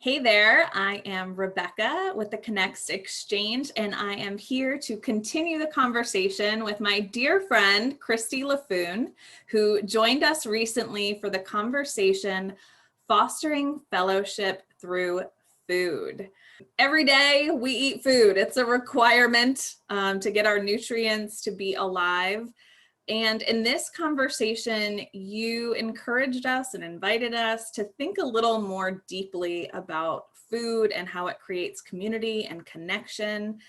Hey there, I am Rebecca with the Connext Exchange, and I am here to continue the conversation with my dear friend, Kristi Lafoon, who joined us recently for the conversation, Fostering Fellowship Through Food. Every day we eat food. It's a requirement to get our nutrients to be alive. And in this conversation, you encouraged us and invited us to think a little more deeply about food and how it creates community and connection.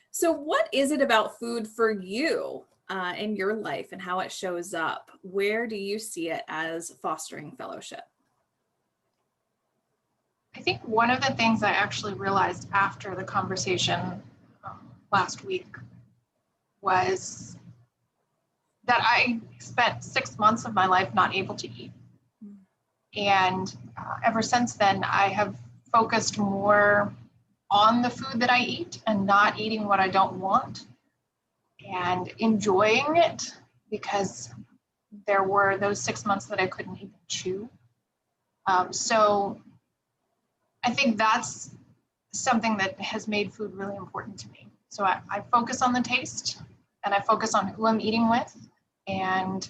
So what is it about food for you in your life and how it shows up? Where do you see it as fostering fellowship? I think one of the things I actually realized after the conversation last week was that I spent 6 months of my life not able to eat. And ever since then, I have focused more on the food that I eat and not eating what I don't want and enjoying it, because there were those 6 months that I couldn't even chew. So I think that's something that has made food really important to me. So I focus on the taste, and I focus on who I'm eating with, and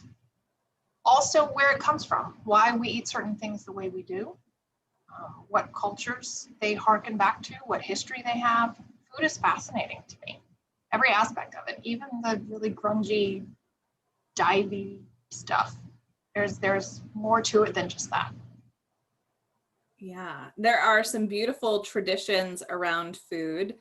also where it comes from, why we eat certain things the way we do, what cultures they harken back to, what history they have. Food is fascinating to me, every aspect of it, even the really grungy, divey stuff. There's more to it than just that. Yeah, there are some beautiful traditions around food,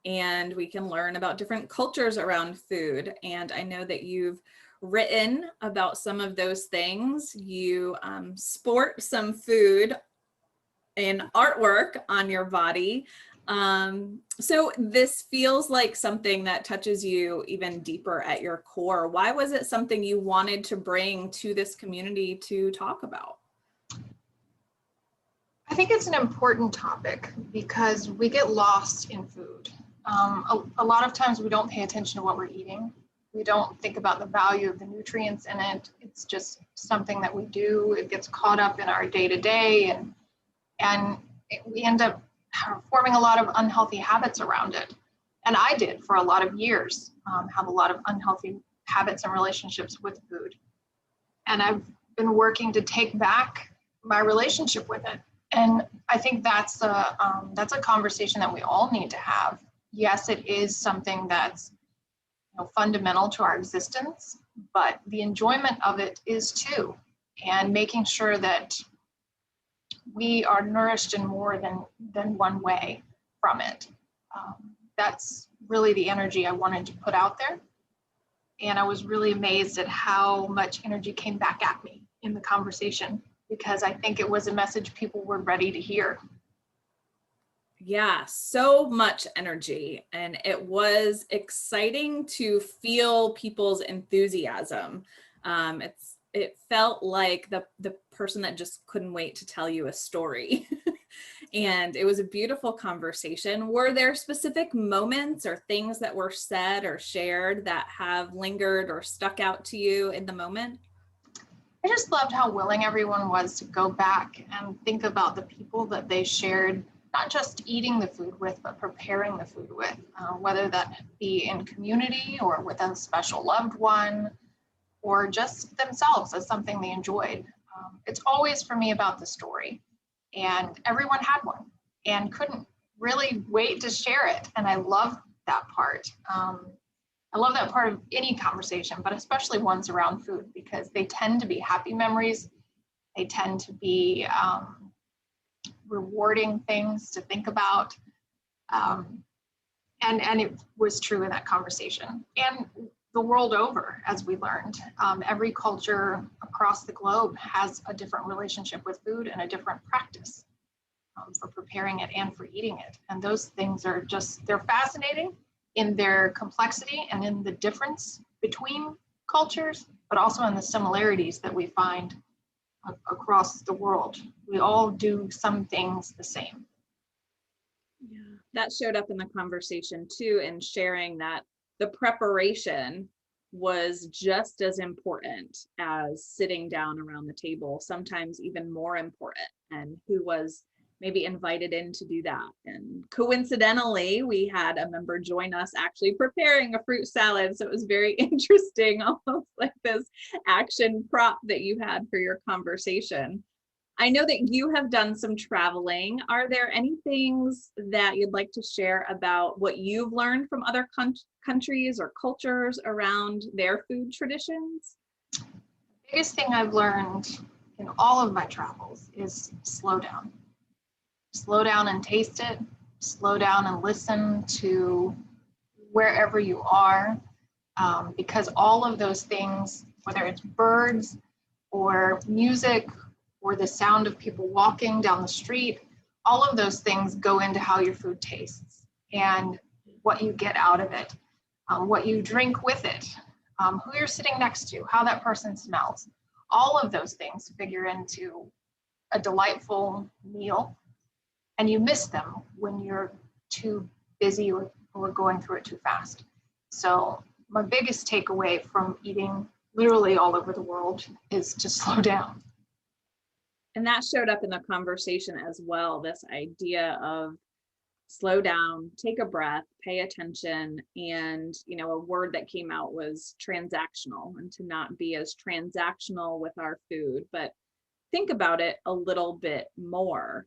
and we can learn about different cultures around food. And I know that you've written about some of those things. You sport some food and artwork on your body. So this feels like something that touches you even deeper at your core. Why was it something you wanted to bring to this community to talk about? I think it's an important topic because we get lost in food. A lot of times we don't pay attention to what we're eating. We don't think about the value of the nutrients in it. It's just something that we do. It gets caught up in our day-to-day, and we end up forming a lot of unhealthy habits around it. And I did for a lot of years, have a lot of unhealthy habits and relationships with food. And I've been working to take back my relationship with it. And I think that's a conversation that we all need to have. Yes, it is something that's fundamental to our existence, but the enjoyment of it is too, and making sure that we are nourished in more than one way from it. That's really the energy I wanted to put out there. And I was really amazed at how much energy came back at me in the conversation, because I think it was a message people were ready to hear. Yeah, so much energy, and it was exciting to feel people's enthusiasm. It felt like the person that just couldn't wait to tell you a story. And it was a beautiful conversation. Were there specific moments or things that were said or shared that have lingered or stuck out to you in the moment? I just loved how willing everyone was to go back and think about the people that they shared, not just eating the food with, but preparing the food with, whether that be in community or with a special loved one, or just themselves as something they enjoyed. It's always for me about the story, and everyone had one and couldn't really wait to share it. And I love that part. I love that part of any conversation, but especially ones around food, because they tend to be happy memories. They tend to be rewarding things to think about. And it was true in that conversation. And the world over, as we learned, every culture across the globe has a different relationship with food and a different practice for preparing it and for eating it. And those things are they're fascinating in their complexity and in the difference between cultures, but also in the similarities that we find across the world. We all do some things the same. Yeah, that showed up in the conversation too, and sharing that the preparation was just as important as sitting down around the table, sometimes even more important, and who was maybe invited in to do that. And coincidentally, we had a member join us actually preparing a fruit salad. So it was very interesting, almost like this action prop that you had for your conversation. I know that you have done some traveling. Are there any things that you'd like to share about what you've learned from other countries or cultures around their food traditions? The biggest thing I've learned in all of my travels is slow down. Slow down and taste it. Slow down and listen to wherever you are, because all of those things, whether it's birds or music or the sound of people walking down the street, all of those things go into how your food tastes and what you get out of it, what you drink with it, who you're sitting next to, how that person smells. All of those things figure into a delightful meal, and you miss them when you're too busy or going through it too fast. So my biggest takeaway from eating literally all over the world is to slow down. And that showed up in the conversation as well, this idea of slow down, take a breath, pay attention. And, a word that came out was transactional, and to not be as transactional with our food, but think about it a little bit more.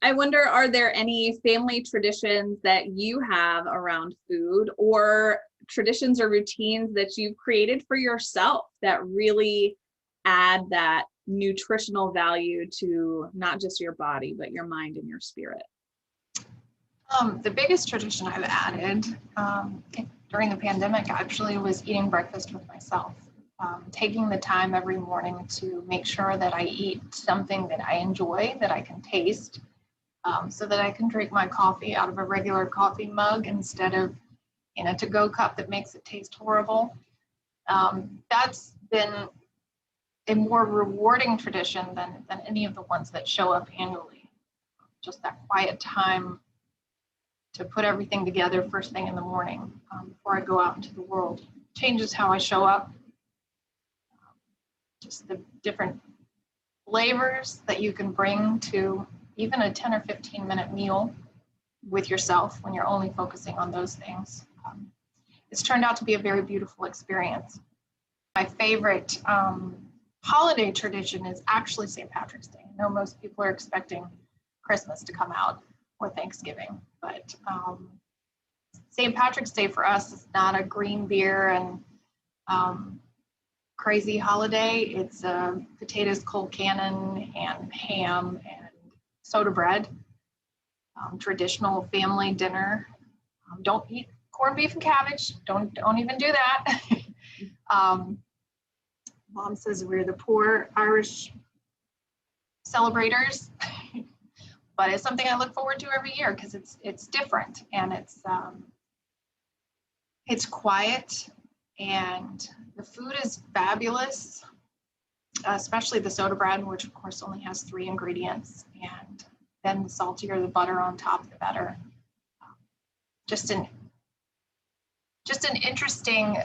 I wonder, are there any family traditions that you have around food, or traditions or routines that you've created for yourself that really add that nutritional value to not just your body, but your mind and your spirit? The biggest tradition I've added during the pandemic actually was eating breakfast with myself. Taking the time every morning to make sure that I eat something that I enjoy, that I can taste, so that I can drink my coffee out of a regular coffee mug instead of in a to-go cup that makes it taste horrible. That's been a more rewarding tradition than any of the ones that show up annually. Just that quiet time to put everything together first thing in the morning before I go out into the world changes how I show up. Just the different flavors that you can bring to even a 10 or 15 minute meal with yourself when you're only focusing on those things. It's turned out to be a very beautiful experience. My favorite holiday tradition is actually St. Patrick's Day. I know most people are expecting Christmas to come out or Thanksgiving, but St. Patrick's Day for us is not a green beer and crazy holiday. It's potatoes, cold cannon, and ham and soda bread. Traditional family dinner. Don't eat corned beef and cabbage. Don't even do that. Mom says we're the poor Irish celebrators, but it's something I look forward to every year because it's different, and it's quiet, and the food is fabulous, especially the soda bread, which of course only has 3 ingredients, and then the saltier the butter on top, the better. Just an interesting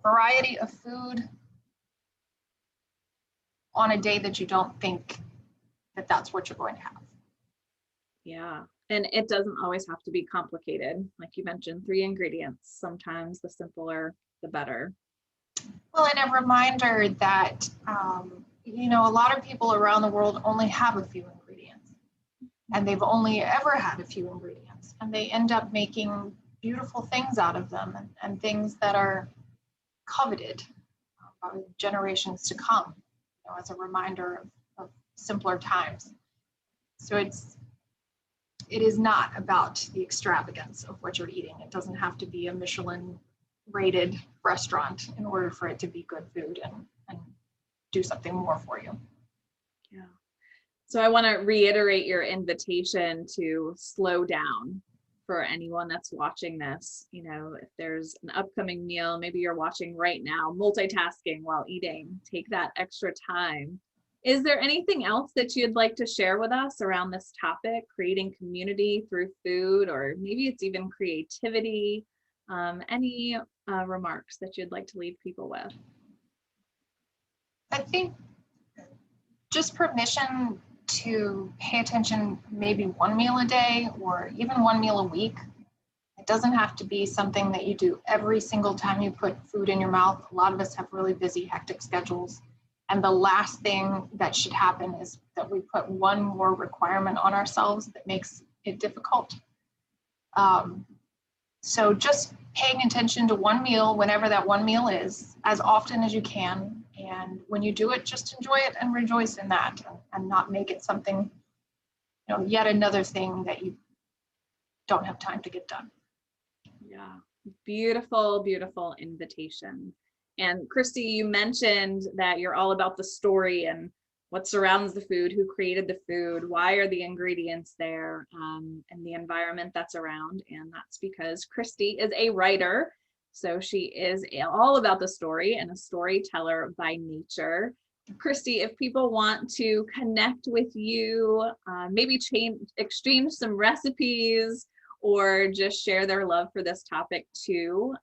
variety of food on a day that you don't think that that's what you're going to have. Yeah. And it doesn't always have to be complicated. Like you mentioned, 3 ingredients. Sometimes the simpler, the better. Well, and a reminder that, a lot of people around the world only have a few ingredients, and they've only ever had a few ingredients, and they end up making beautiful things out of them, and things that are coveted by generations to come, as a reminder of simpler times. So it is not about the extravagance of what you're eating. It doesn't have to be a Michelin rated restaurant in order for it to be good food and do something more for you. Yeah. So I want to reiterate your invitation to slow down for anyone that's watching this. If there's an upcoming meal, maybe you're watching right now, multitasking while eating, take that extra time. Is there anything else that you'd like to share with us around this topic, creating community through food, or maybe it's even creativity? Any remarks that you'd like to leave people with? I think just permission to pay attention maybe one meal a day or even one meal a week. It doesn't have to be something that you do every single time you put food in your mouth. A lot of us have really busy, hectic schedules. And the last thing that should happen is that we put one more requirement on ourselves that makes it difficult. So just paying attention to one meal, whenever that one meal is, as often as you can. And when you do it, just enjoy it and rejoice in that, and not make it something, yet another thing that you don't have time to get done. Yeah, beautiful, beautiful invitation. And Kristi, you mentioned that you're all about the story and what surrounds the food, who created the food, why are the ingredients there, and the environment that's around. And that's because Kristi is a writer. So she is all about the story and a storyteller by nature. Kristi, if people want to connect with you, maybe exchange some recipes, or just share their love for this topic too,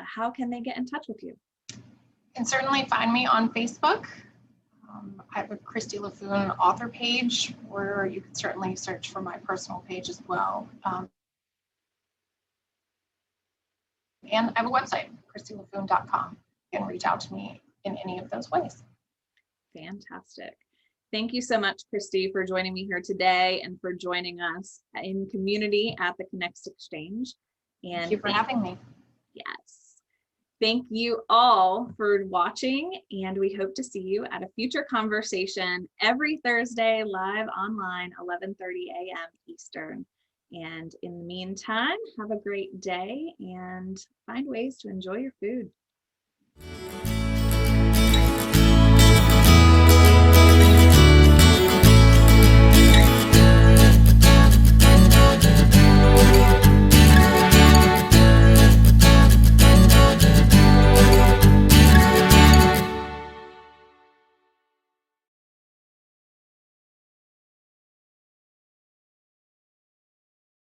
how can they get in touch with you? You can certainly find me on Facebook. I have a Kristi Lafoon author page, or you can certainly search for my personal page as well. And I have a website, kristilafoon.com. You can reach out to me in any of those ways. Fantastic. Thank you so much, Kristi, for joining me here today and for joining us in community at the Connext Exchange. And thank you for having me. Yes. Thank you all for watching, and we hope to see you at a future conversation every Thursday live online, 11:30 a.m. Eastern. And in the meantime, have a great day and find ways to enjoy your food.